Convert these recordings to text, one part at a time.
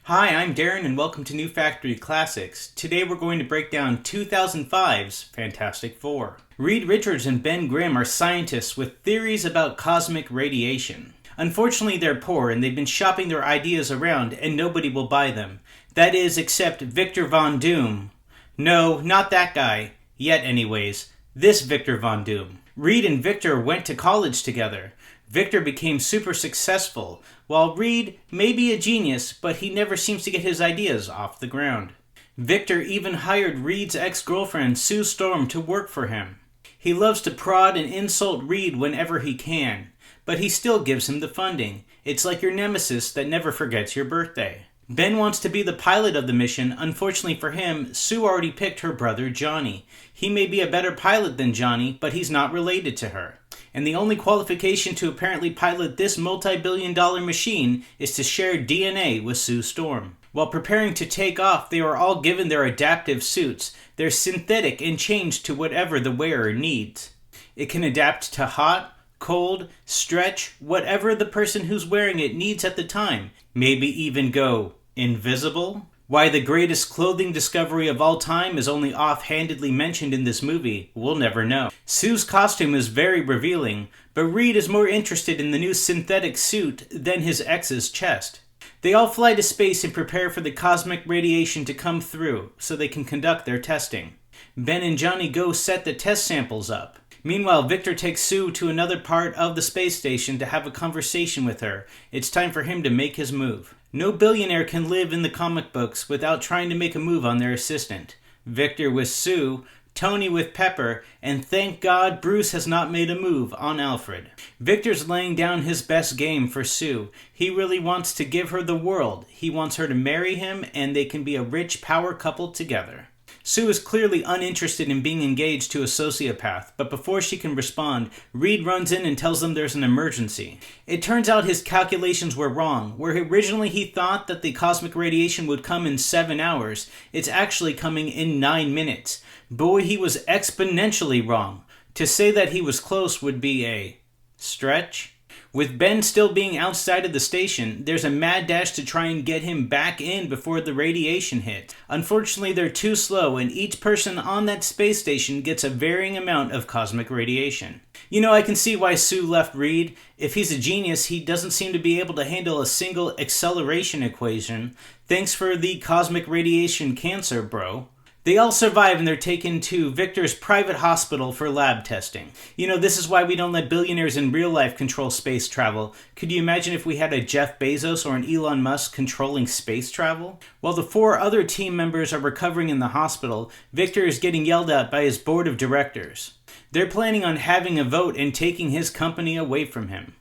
Hi, I'm Darren and welcome to New Factory Classics. Today we're going to break down 2005's Fantastic Four. Reed Richards and Ben Grimm are scientists with theories about cosmic radiation. Unfortunately, they're poor and they've been shopping their ideas around and nobody will buy them. That is, except Victor Von Doom. No, not that guy. Yet anyways. This Victor Von Doom. Reed and Victor went to college together. Victor became super successful, while Reed may be a genius, but he never seems to get his ideas off the ground. Victor even hired Reed's ex-girlfriend Sue Storm to work for him. He loves to prod and insult Reed whenever he can, but he still gives him the funding. It's like your nemesis that never forgets your birthday. Ben wants to be the pilot of the mission. Unfortunately for him, Sue already picked her brother Johnny. He may be a better pilot than Johnny, but he's not related to her. And the only qualification to apparently pilot this multi-billion-dollar machine is to share DNA with Sue Storm. While preparing to take off, they are all given their adaptive suits. They're synthetic and changed to whatever the wearer needs. It can adapt to hot, cold, stretch, whatever the person who's wearing it needs at the time. Maybe even go invisible? Why the greatest clothing discovery of all time is only offhandedly mentioned in this movie, we'll never know. Sue's costume is very revealing, but Reed is more interested in the new synthetic suit than his ex's chest. They all fly to space and prepare for the cosmic radiation to come through, so they can conduct their testing. Ben and Johnny go set the test samples up. Meanwhile, Victor takes Sue to another part of the space station to have a conversation with her. It's time for him to make his move. No billionaire can live in the comic books without trying to make a move on their assistant. Victor with Sue, Tony with Pepper, and thank God Bruce has not made a move on Alfred. Victor's laying down his best game for Sue. He really wants to give her the world. He wants her to marry him and they can be a rich power couple together. Sue is clearly uninterested in being engaged to a sociopath, but before she can respond, Reed runs in and tells them there's an emergency. It turns out his calculations were wrong. Where originally he thought that the cosmic radiation would come in 7 hours, it's actually coming in 9 minutes. Boy, he was exponentially wrong. To say that he was close would be a stretch. With Ben still being outside of the station, there's a mad dash to try and get him back in before the radiation hits. Unfortunately, they're too slow, and each person on that space station gets a varying amount of cosmic radiation. You know, I can see why Sue left Reed. If he's a genius, he doesn't seem to be able to handle a single acceleration equation. Thanks for the cosmic radiation cancer, bro. They all survive and they're taken to Victor's private hospital for lab testing. You know, this is why we don't let billionaires in real life control space travel. Could you imagine if we had a Jeff Bezos or an Elon Musk controlling space travel? While the 4 other team members are recovering in the hospital, Victor is getting yelled at by his board of directors. They're planning on having a vote and taking his company away from him.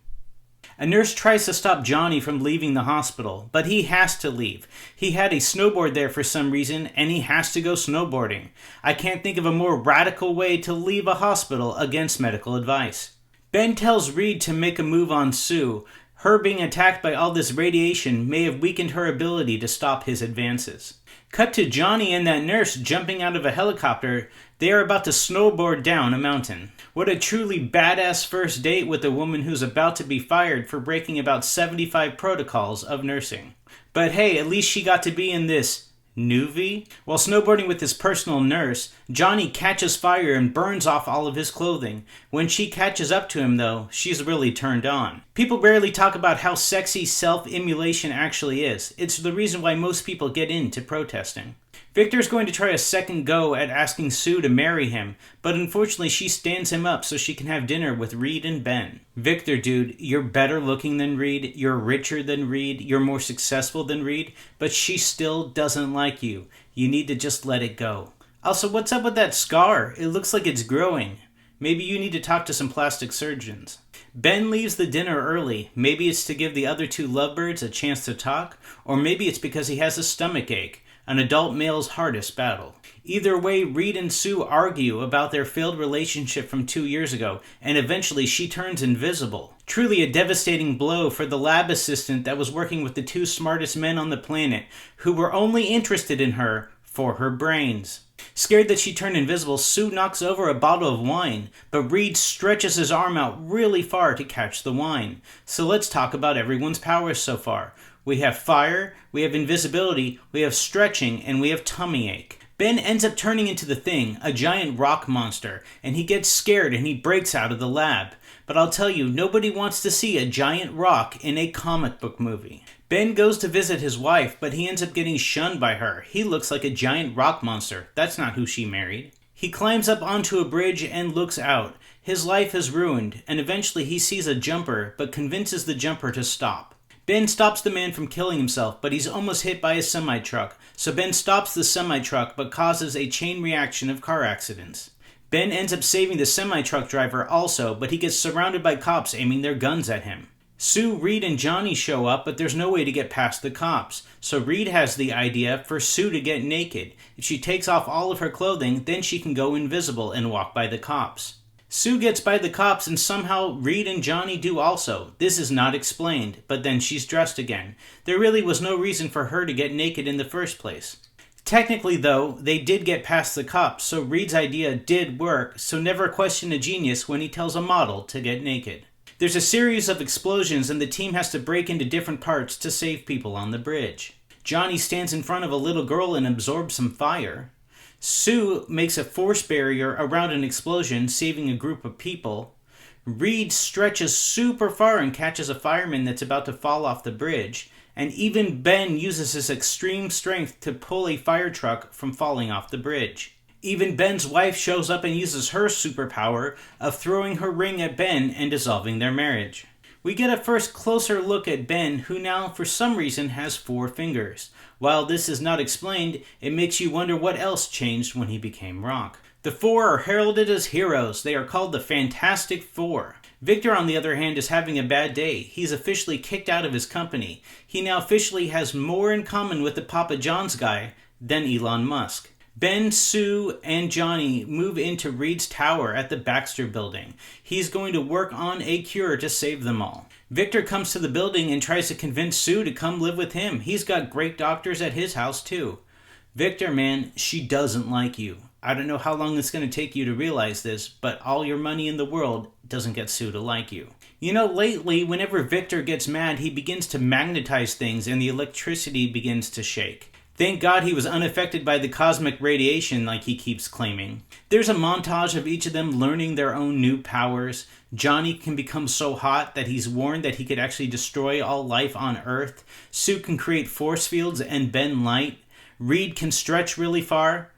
A nurse tries to stop Johnny from leaving the hospital, but he has to leave. He had a snowboard there for some reason, and he has to go snowboarding. I can't think of a more radical way to leave a hospital against medical advice. Ben tells Reed to make a move on Sue. Her being attacked by all this radiation may have weakened her ability to stop his advances. Cut to Johnny and that nurse jumping out of a helicopter. They are about to snowboard down a mountain. What a truly badass first date with a woman who's about to be fired for breaking about 75 protocols of nursing. But hey, at least she got to be in this newbie. While snowboarding with his personal nurse, Johnny catches fire and burns off all of his clothing. When she catches up to him though, she's really turned on. People rarely talk about how sexy self-immolation actually is. It's the reason why most people get into protesting. Victor's going to try a second go at asking Sue to marry him, but unfortunately she stands him up so she can have dinner with Reed and Ben. Victor, dude, you're better looking than Reed, you're richer than Reed, you're more successful than Reed, but she still doesn't like you. You need to just let it go. Also, what's up with that scar? It looks like it's growing. Maybe you need to talk to some plastic surgeons. Ben leaves the dinner early. Maybe it's to give the other 2 lovebirds a chance to talk, or maybe it's because he has a stomach ache. An adult male's hardest battle. Either way, Reed and Sue argue about their failed relationship from 2 years ago, and eventually she turns invisible. Truly a devastating blow for the lab assistant that was working with the 2 smartest men on the planet, who were only interested in her for her brains. Scared that she turned invisible, Sue knocks over a bottle of wine, but Reed stretches his arm out really far to catch the wine. So let's talk about everyone's powers so far. We have fire, we have invisibility, we have stretching, and we have tummy ache. Ben ends up turning into the Thing, a giant rock monster, and he gets scared and he breaks out of the lab. But I'll tell you, nobody wants to see a giant rock in a comic book movie. Ben goes to visit his wife, but he ends up getting shunned by her. He looks like a giant rock monster. That's not who she married. He climbs up onto a bridge and looks out. His life is ruined, and eventually he sees a jumper, but convinces the jumper to stop. Ben stops the man from killing himself, but he's almost hit by a semi-truck, so Ben stops the semi-truck but causes a chain reaction of car accidents. Ben ends up saving the semi-truck driver also, but he gets surrounded by cops aiming their guns at him. Sue, Reed, and Johnny show up, but there's no way to get past the cops, so Reed has the idea for Sue to get naked. If she takes off all of her clothing, then she can go invisible and walk by the cops. Sue gets by the cops and somehow Reed and Johnny do also. This is not explained, but then she's dressed again. There really was no reason for her to get naked in the first place. Technically though, they did get past the cops, so Reed's idea did work, so never question a genius when he tells a model to get naked. There's a series of explosions and the team has to break into different parts to save people on the bridge. Johnny stands in front of a little girl and absorbs some fire. Sue makes a force barrier around an explosion, saving a group of people. Reed stretches super far and catches a fireman that's about to fall off the bridge. And even Ben uses his extreme strength to pull a fire truck from falling off the bridge. Even Ben's wife shows up and uses her superpower of throwing her ring at Ben and dissolving their marriage. We get a first closer look at Ben, who now for some reason has 4 fingers. While this is not explained, it makes you wonder what else changed when he became Rock. The 4 are heralded as heroes. They are called the Fantastic Four. Victor, on the other hand, is having a bad day. He's officially kicked out of his company. He now officially has more in common with the Papa John's guy than Elon Musk. Ben, Sue, and Johnny move into Reed's tower at the Baxter building. He's going to work on a cure to save them all. Victor comes to the building and tries to convince Sue to come live with him. He's got great doctors at his house too. Victor, man, she doesn't like you. I don't know how long it's going to take you to realize this, but all your money in the world doesn't get Sue to like you. You know, lately, whenever Victor gets mad, he begins to magnetize things and the electricity begins to shake. Thank God he was unaffected by the cosmic radiation like he keeps claiming. There's a montage of each of them learning their own new powers. Johnny can become so hot that he's warned that he could actually destroy all life on Earth. Sue can create force fields and bend light. Reed can stretch really far.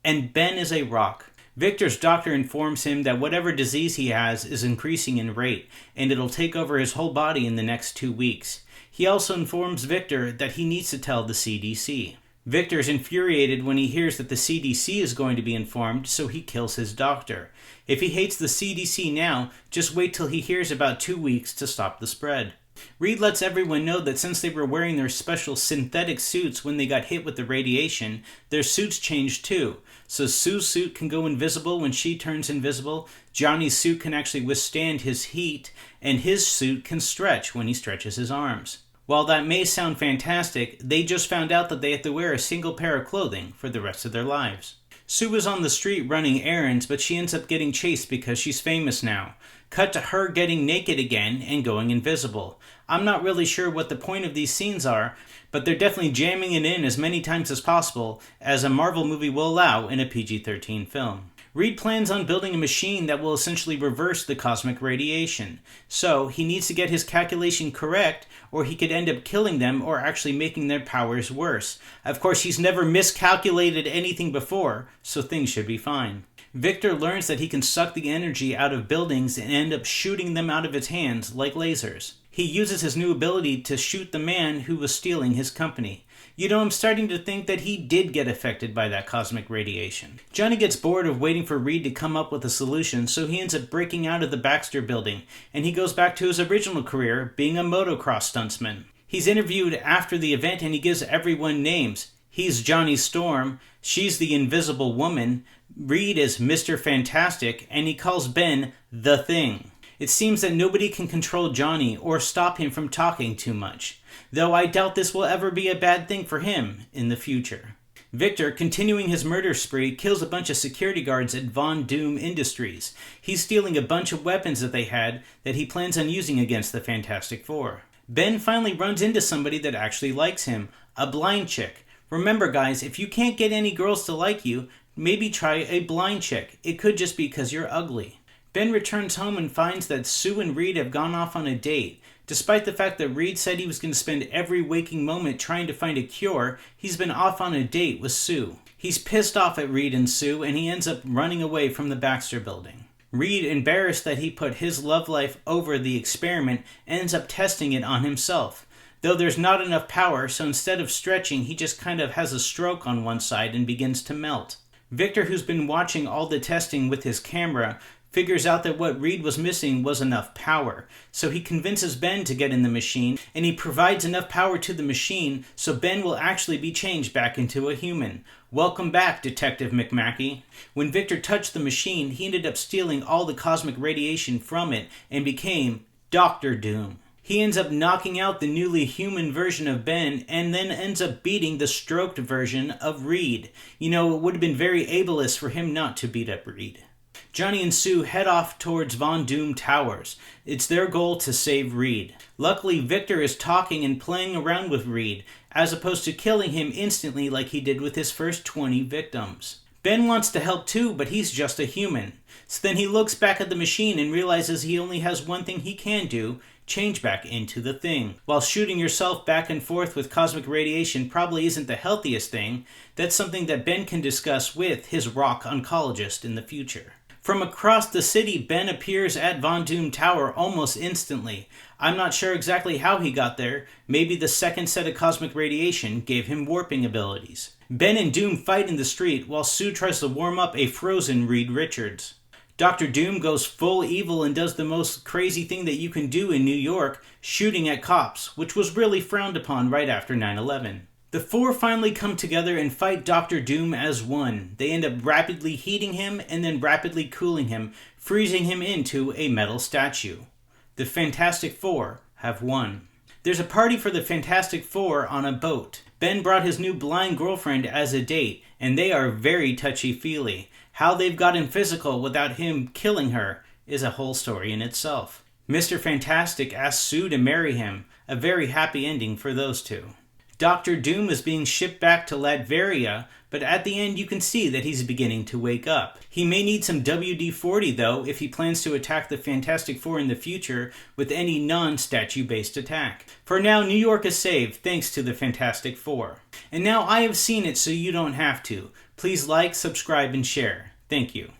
And Ben is a rock. Victor's doctor informs him that whatever disease he has is increasing in rate, and it'll take over his whole body in the next 2 weeks. He also informs Victor that he needs to tell the CDC. Victor is infuriated when he hears that the CDC is going to be informed, so he kills his doctor. If he hates the CDC now, just wait till he hears about 2 weeks to stop the spread. Reed lets everyone know that since they were wearing their special synthetic suits when they got hit with the radiation, their suits changed too. So Sue's suit can go invisible when she turns invisible, Johnny's suit can actually withstand his heat, and his suit can stretch when he stretches his arms. While that may sound fantastic, they just found out that they have to wear a single pair of clothing for the rest of their lives. Sue is on the street running errands, but she ends up getting chased because she's famous now. Cut to her getting naked again and going invisible. I'm not really sure what the point of these scenes are, but they're definitely jamming it in as many times as possible, as a Marvel movie will allow in a PG-13 film. Reed plans on building a machine that will essentially reverse the cosmic radiation. So, he needs to get his calculation correct, or he could end up killing them or actually making their powers worse. Of course, he's never miscalculated anything before, so things should be fine. Victor learns that he can suck the energy out of buildings and end up shooting them out of his hands like lasers. He uses his new ability to shoot the man who was stealing his company. You know, I'm starting to think that he did get affected by that cosmic radiation. Johnny gets bored of waiting for Reed to come up with a solution, so he ends up breaking out of the Baxter building, and he goes back to his original career, being a motocross stuntsman. He's interviewed after the event and he gives everyone names. He's Johnny Storm, she's the Invisible Woman, Reed is Mr. Fantastic, and he calls Ben the Thing. It seems that nobody can control Johnny or stop him from talking too much, though I doubt this will ever be a bad thing for him in the future. Victor, continuing his murder spree, kills a bunch of security guards at Von Doom Industries. He's stealing a bunch of weapons that they had that he plans on using against the Fantastic Four. Ben finally runs into somebody that actually likes him, a blind chick. Remember guys, if you can't get any girls to like you, maybe try a blind chick. It could just be because you're ugly. Ben returns home and finds that Sue and Reed have gone off on a date. Despite the fact that Reed said he was going to spend every waking moment trying to find a cure, he's been off on a date with Sue. He's pissed off at Reed and Sue, and he ends up running away from the Baxter building. Reed, embarrassed that he put his love life over the experiment, ends up testing it on himself. Though there's not enough power, so instead of stretching, he just kind of has a stroke on one side and begins to melt. Victor, who's been watching all the testing with his camera, figures out that what Reed was missing was enough power. So he convinces Ben to get in the machine, and he provides enough power to the machine so Ben will actually be changed back into a human. Welcome back, Detective McMackey. When Victor touched the machine, he ended up stealing all the cosmic radiation from it and became Dr. Doom. He ends up knocking out the newly human version of Ben and then ends up beating the stroked version of Reed. You know, it would have been very ableist for him not to beat up Reed. Johnny and Sue head off towards Von Doom Towers. It's their goal to save Reed. Luckily, Victor is talking and playing around with Reed, as opposed to killing him instantly like he did with his first 20 victims. Ben wants to help too, but he's just a human. So then he looks back at the machine and realizes he only has one thing he can do: change back into the thing. While shooting yourself back and forth with cosmic radiation probably isn't the healthiest thing, that's something that Ben can discuss with his rock oncologist in the future. From across the city, Ben appears at Von Doom Tower almost instantly. I'm not sure exactly how he got there. Maybe the second set of cosmic radiation gave him warping abilities. Ben and Doom fight in the street while Sue tries to warm up a frozen Reed Richards. Dr. Doom goes full evil and does the most crazy thing that you can do in New York, shooting at cops, which was really frowned upon right after 9/11. The four finally come together and fight Dr. Doom as one. They end up rapidly heating him and then rapidly cooling him, freezing him into a metal statue. The Fantastic Four have won. There's a party for the Fantastic Four on a boat. Ben brought his new blind girlfriend as a date, and they are very touchy-feely. How they've gotten physical without him killing her is a whole story in itself. Mr. Fantastic asks Sue to marry him, a very happy ending for those two. Dr. Doom is being shipped back to Latveria, but at the end you can see that he's beginning to wake up. He may need some WD-40 though if he plans to attack the Fantastic Four in the future with any non-statue-based attack. For now, New York is saved thanks to the Fantastic Four. And now I have seen it so you don't have to. Please like, subscribe, and share. Thank you.